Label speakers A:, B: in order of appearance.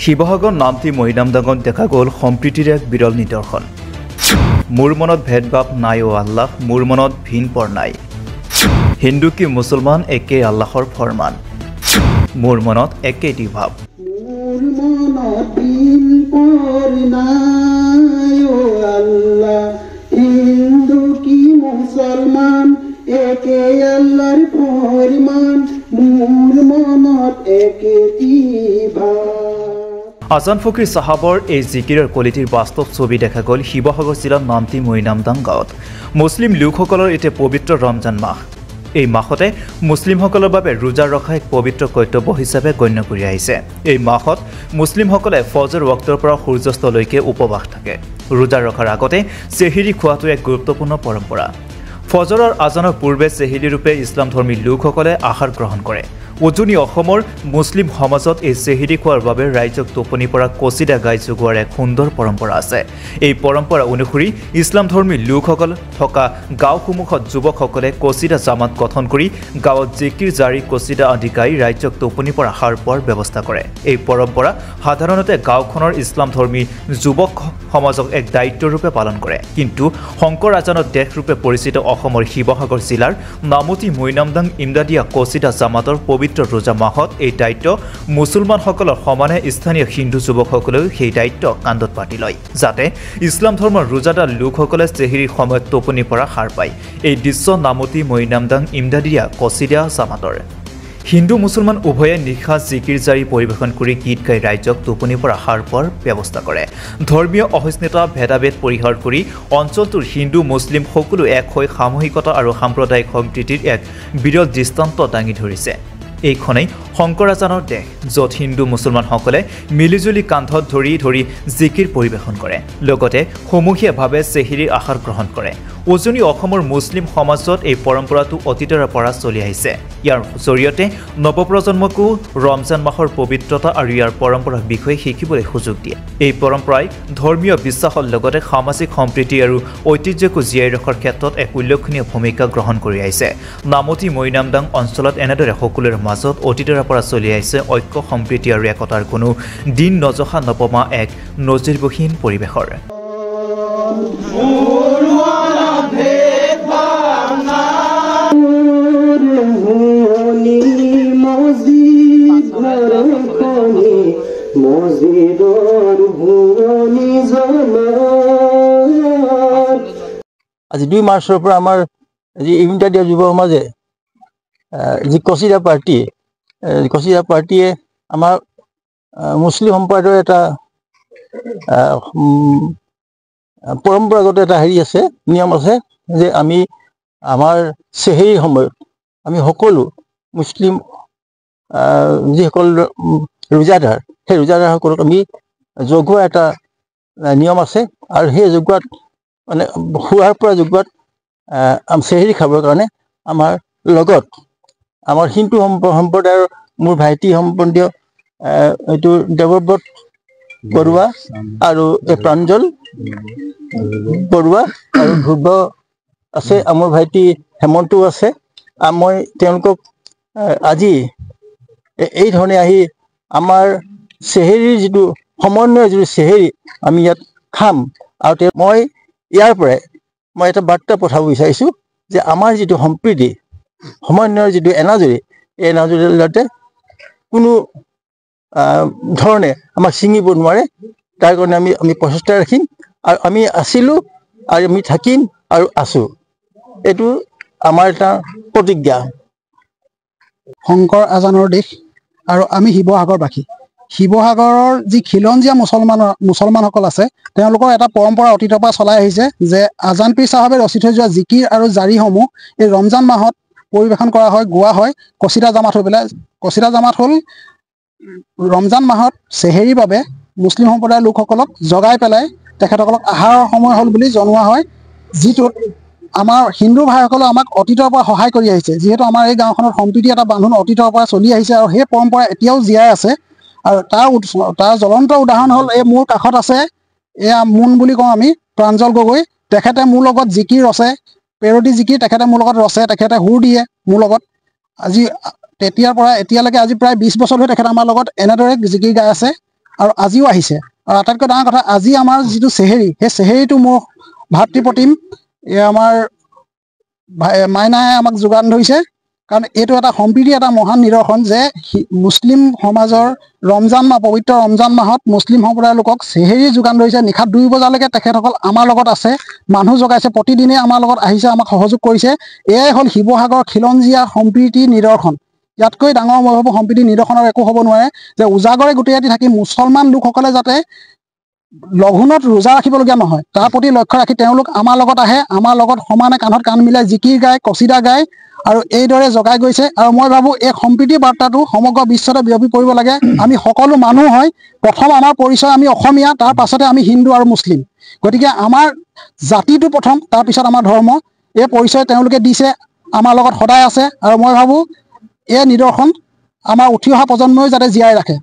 A: শিৱসাগৰ নামতি মৈদামডাঙত দেখা গ'ল সম্প্ৰীতিৰ এক বিৰল নিদৰ্শন। মোৰ মনত ভেদভাৱ নাই অ' আল্লাহ, মোৰ মনত ভিন পৰ নাই। হিন্দু কি মুছলমান একে আল্লাহৰ ফৰমান, মোৰ মনত একেটি ভাৱ।
B: মোৰ মনত ভিন পৰ নাই অ' আল্লাহ, হিন্দু কি মুছলমান একে আল্লাহৰ ফৰমান, মোৰ মনত একেটি ভাৱ।
A: আজান ফকীৰ চাহাবৰ এই জিকিৰৰ কলিটিৰ বাস্তৱ ছবি দেখা গ'ল শিৱসাগৰ জিলাৰ নামতি মৈদামডাং গাঁৱত। মুছলিম লোকসকলৰ এতিয়া পবিত্ৰ ৰমজান মাহ। এই মাহতে মুছলিমসকলৰ বাবে ৰোজা ৰখা এক পবিত্ৰ কৰ্তব্য হিচাপে গণ্য কৰি আহিছে। এই মাহত মুছলিমসকলে ফজৰ ৱক্তৰ পৰা সূৰ্যাস্তলৈকে উপবাস থাকে। ৰোজা ৰখাৰ আগতে চেহিৰি খোৱাটো এক গুৰুত্বপূৰ্ণ পৰম্পৰা। ফজৰৰ আজানৰ পূৰ্বে চেহিৰি ৰূপে ইছলাম ধৰ্মী লোকসকলে আহাৰ গ্ৰহণ কৰে। উজনি অসমৰ মুছলিম সমাজত এই চেহিৰি খোৱাৰ বাবে ৰাইজক টোপনি পৰা কচিদা গাই যোগোৱাৰ এক সুন্দৰ পৰম্পৰা আছে। এই পৰম্পৰা অনুসৰি ইছলাম ধৰ্মী লোকসকল থকা গাঁওসমূহত যুৱকসকলে কচিদা জামাত গঠন কৰি গাঁৱত জিকিৰ জাৰি কচিদা আদি গাই ৰাইজক টোপনি পৰা সাৰ পোৱাৰ ব্যৱস্থা কৰে। এই পৰম্পৰা সাধাৰণতে গাঁওখনৰ ইছলাম ধৰ্মী যুৱক সমাজক এক দায়িত্বৰূপে পালন কৰে। কিন্তু শংকৰ আজানৰ দেশৰূপে পৰিচিত অসমৰ শিৱসাগৰ জিলাৰ নামতি মৈদামডাং ইমদাদিয়া কচিদা জামাতৰ পবিত্ৰ ৰোজা মাহত এই দায়িত্ব মুছলমানসকলৰ সমানে স্থানীয় হিন্দু যুৱকসকলেও সেই দায়িত্ব কান্ধত পাতি লয়, যাতে ইছলাম ধৰ্মৰ ৰোজাদাৰ লোকসকলে চেহিৰিৰ সময়ত টোপনি পৰা সাৰ পায়। এই দৃশ্য নামতি মৈদামডাং ইমদাদিয়া কচিদা জামাতৰ। হিন্দু মুছলমান উভয়ে নিশা জিকিৰ জাৰি পৰিৱেশন কৰি গীত গাই ৰাইজক টোপনি পৰা সাৰ পোৱাৰ ব্যৱস্থা কৰে। ধৰ্মীয় অসহিষ্ণুতা ভেদাভেদ পৰিহাৰ কৰি অঞ্চলটোৰ হিন্দু মুছলিম সকলো এক হৈ সামূহিকতা আৰু সাম্প্ৰদায়িক সম্প্ৰীতিৰ এক বিৰল দৃষ্টান্ত দাঙি ধৰিছে। এইখনেই শংকৰ আজানৰ দেশ, য'ত হিন্দু মুছলমানসকলে মিলিজুলি কান্ধত ধৰি জিকিৰ পৰিৱেশন কৰে, লগতে সমূহীয়াভাৱে চেহিৰিৰ আহাৰ গ্ৰহণ কৰে। উজনি অসমৰ মুছলিম সমাজত এই পৰম্পৰাটো অতীতৰে পৰা চলি আহিছে। ইয়াৰ জৰিয়তে নৱপ্ৰজন্মকো ৰমজান মাহৰ পবিত্ৰতা আৰু ইয়াৰ পৰম্পৰাৰ বিষয়ে শিকিবলৈ সুযোগ দিয়ে। এই পৰম্পৰাই ধৰ্মীয় বিশ্বাসৰ লগতে সামাজিক সম্প্ৰীতি আৰু ঐতিহ্যকো জীয়াই ৰখাৰ ক্ষেত্ৰত এক উল্লেখনীয় ভূমিকা গ্ৰহণ কৰি আহিছে। নামতি মৈদামডাং অঞ্চলত এনেদৰে সকলোৰে মাজত অতীতৰে পৰা চলি আহিছে ঐক্য সম্প্ৰীতি আৰু একতাৰ কোনো দিন নজহা নপমা এক নজিৰবিহীন পৰিৱেশৰ।
C: আজি 2 মাৰ্চৰ পৰা আমাৰ যি ইমদাদিয়া যুৱ সমাজে যি কচিদা পাৰ্টিয়ে আমাৰ মুছলিম সম্প্ৰদায়ৰ এটা পৰম্পৰাগত এটা হেৰি আছে, নিয়ম আছে যে আমি আমাৰ চেহেৰিৰ সময়ত আমি সকলো মুছলিম যিসকল ৰোজাদাৰ, সেই ৰোজাদাৰসকলক আমি জগোৱা এটা নিয়ম আছে। আৰু সেই জগোৱাত মানে শোৱাৰ পৰা জগোৱাত চেহেৰি খাবৰ কাৰণে আমাৰ লগত আমাৰ হিন্দু সম্প্ৰদায়ৰ মোৰ ভাইটি সম্বন্ধীয় এইটো দেৱব্ৰত বৰুৱা আৰু প্ৰাঞ্জল বৰুৱা আৰু ধ্ৰুৱ আছে, মোৰ ভাইটি হেমন্তও আছে। মই তেওঁলোকক আজি এই ধৰণে আহি আমাৰ চেহেৰিৰ যিটো সমন্বয়ৰ যিটো চেহেৰি আমি ইয়াত খাম। আৰু মই ইয়াৰ পৰাই মই এটা বাৰ্তা পঠাব বিচাৰিছোঁ যে আমাৰ যিটো সম্প্ৰীতি সমন্বয়ৰ যিটো এনাজৰী, এই এনাজৰী যাতে কোনো ধৰণে আমাক ছিঙিব নোৱাৰে, তাৰ কাৰণে আমি প্ৰচেষ্টা ৰাখিম। আৰু আমি আছিলোঁ আৰু আমি থাকিম আৰু আছোঁ, এইটো আমাৰ এটা প্ৰতিজ্ঞা।
B: শংকৰ আজানৰ দেশ আৰু আমি শিৱসাগৰবাসী। শিৱসাগৰৰ যি খিলঞ্জীয়া মুছলমানসকল আছে, তেওঁলোকৰ এটা পৰম্পৰা অতীতৰ পৰা চলাই আহিছে যে আজান পীৰ চাহাবে ৰচি থৈ যোৱা জিকিৰ আৰু জাৰিসমূহ এই ৰমজান মাহত পৰিৱেশন কৰা হয়, গোৱা হয় কচিদা জামাত হৈ পেলাই। কচিদা জামাত হ'ল ৰমজান মাহত চেহেৰিৰ বাবে মুছলিম সম্প্ৰদায়ৰ লোকসকলক জগাই পেলাই তেখেতসকলক আহাৰৰ সময় হ'ল বুলি জনোৱা হয়, যিটোত আমাৰ হিন্দু ভাইসকলে আমাক অতীতৰ পৰা সহায় কৰি আহিছে। যিহেতু আমাৰ এই গাঁওখনত সম্প্ৰীতি এটা বান্ধোন অতীতৰ পৰা চলি আহিছে আৰু সেই পৰম্পৰা এতিয়াও জীয়াই আছে। আৰু তাৰ জ্বলন্ত উদাহৰণ হ'ল এই মোৰ কাষত আছে, এয়া মোন বুলি কওঁ আমি, প্ৰাঞ্জল গগৈ। তেখেতে মোৰ লগত জিকিৰ ৰচে, পেৰডি জিকিৰ তেখেতে মোৰ লগত ৰচে, তেখেতে সুৰ দিয়ে মোৰ লগত। আজি তেতিয়াৰ পৰা এতিয়ালৈকে আজি প্ৰায় 20 বছৰ ধৰি তেখেতে আমাৰ লগত এনেদৰে জিকিৰ গাই আছে। আৰু আজিও আহিছে। আৰু আটাইতকৈ ডাঙৰ কথা, আজি আমাৰ যিটো চেহেৰী, সেই চেহেৰীটো মোৰ ভাতৃপ্ৰতিম আমাৰ মাইনাই আমাক যোগান ধৰিছে। কাৰণ এইটো এটা সম্প্ৰীতি, এটা মহান নিদৰ্শন যে মুছলিম সমাজৰ ৰমজান মাহ, পবিত্ৰ ৰমজান মাহত মুছলিম সম্প্ৰদায়ৰ লোকক চেহেৰী যোগান ধৰিছে। নিশা 2 বজালৈকে তেখেতসকল আমাৰ লগত আছে, মানুহ জগাইছে, প্ৰতিদিনে আমাৰ লগত আহিছে, আমাক সহযোগ কৰিছে। এয়াই হ'ল শিৱসাগৰ খিলঞ্জীয়া সম্প্ৰীতি নিদৰ্শন। ইয়াতকৈ ডাঙৰ মই ভাবোঁ সম্প্ৰীতি নিদৰ্শনৰ একো হ'ব নোৱাৰে, যে উজাগৰে গোটেই ৰাতি থাকি মুছলমান লোকসকলে যাতে লঘোণত ৰোজা ৰাখিবলগীয়া নহয়, তাৰ প্ৰতি লক্ষ্য ৰাখি তেওঁলোক আমাৰ লগত আহে, আমাৰ লগত সমানে কান্ধত কান্ধ মিলাই জিকিৰ গায়, কচিদা গায় আৰু এইদৰে জগাই গৈছে। আৰু মই ভাবোঁ এই সম্প্ৰীতিৰ বাৰ্তাটো সমগ্ৰ বিশ্বতে বিয়পি পৰিব লাগে। আমি সকলো মানুহ হয়, প্ৰথম আমাৰ পৰিচয় আমি অসমীয়া, তাৰ পাছতে আমি হিন্দু আৰু মুছলিম। গতিকে আমাৰ জাতিটো প্ৰথম, তাৰপিছত আমাৰ ধৰ্ম। এই পৰিচয় তেওঁলোকে দিছে, আমাৰ লগত সদায় আছে। আৰু মই ভাবোঁ এই নিদৰ্শন আমাৰ উঠি অহা প্ৰজন্মই যাতে জীয়াই ৰাখে।